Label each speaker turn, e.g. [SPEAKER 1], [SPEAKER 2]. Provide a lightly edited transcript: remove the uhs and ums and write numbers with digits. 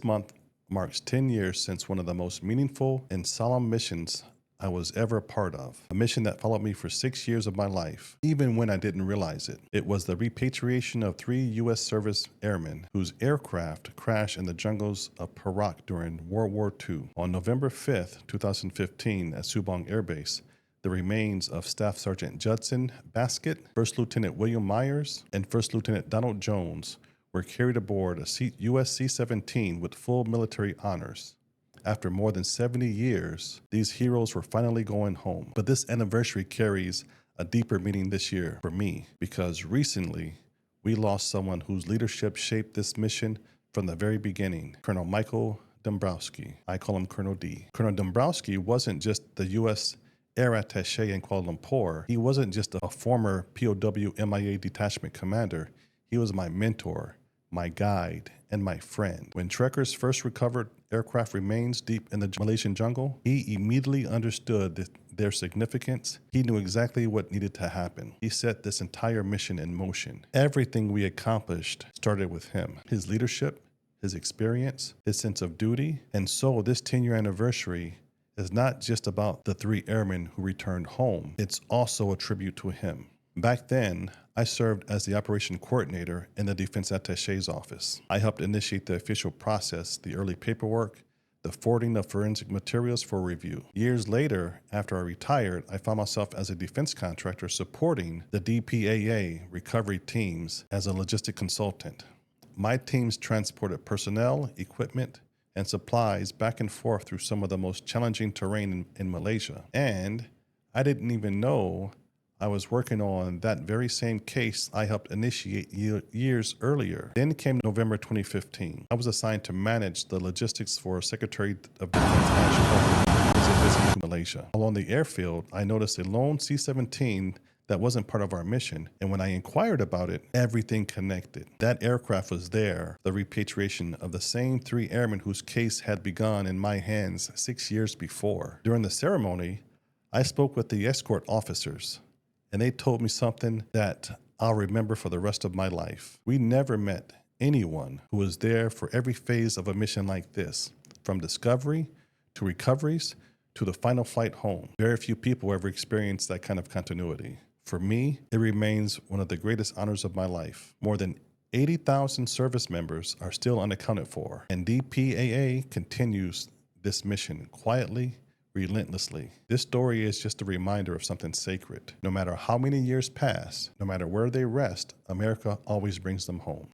[SPEAKER 1] This month marks 10 years since one of the most meaningful and solemn missions I was ever a part of. A mission that followed me for 6 years of my life, even when I didn't realize it. It was the repatriation of 3 U.S. service airmen whose aircraft crashed in the jungles of Perak during World War II. On November 5th, 2015, at Subang Air Base, the remains of Staff Sergeant Judson Baskett, First Lieutenant William Myers, and First Lieutenant Donald Jones were carried aboard a U.S. C-17 with full military honors. After more than 70 years, these heroes were finally going home. But this anniversary carries a deeper meaning this year for me, because recently we lost someone whose leadership shaped this mission from the very beginning, Colonel Michael Dembrowski. I call him Colonel D. Colonel Dembrowski wasn't just the U.S. Air Attaché in Kuala Lumpur. He wasn't just a former POW MIA detachment commander. He was my mentor, my guide, and my friend. When trekkers first recovered aircraft remains deep in the Malaysian jungle, he immediately understood their significance. He knew exactly what needed to happen. He set this entire mission in motion. Everything we accomplished started with him. His leadership, his experience, his sense of duty. And so this 10-year anniversary is not just about the 3 airmen who returned home. It's also a tribute to him. Back then, I served as the operation coordinator in the Defense Attaché's office. I helped initiate the official process, the early paperwork, the forwarding of forensic materials for review. Years later, after I retired, I found myself as a defense contractor supporting the DPAA recovery teams as a logistic consultant. My teams transported personnel, equipment, and supplies back and forth through some of the most challenging terrain in Malaysia. And I didn't even know I was working on that very same case I helped initiate years earlier. Then came November 2015. I was assigned to manage the logistics for Secretary of Defense Ash Carter's visit to Malaysia. Along the airfield, I noticed a lone C-17 that wasn't part of our mission, and when I inquired about it, everything connected. That aircraft was there, the repatriation of the same 3 airmen whose case had begun in my hands 6 years before. During the ceremony, I spoke with the escort officers, and they told me something that I'll remember for the rest of my life. We never met anyone who was there for every phase of a mission like this, from discovery to recoveries to the final flight home. Very few people ever experienced that kind of continuity. For me, it remains one of the greatest honors of my life. More than 80,000 service members are still unaccounted for, and DPAA continues this mission quietly, relentlessly. This story is just a reminder of something sacred. No matter how many years pass, no matter where they rest, America always brings them home.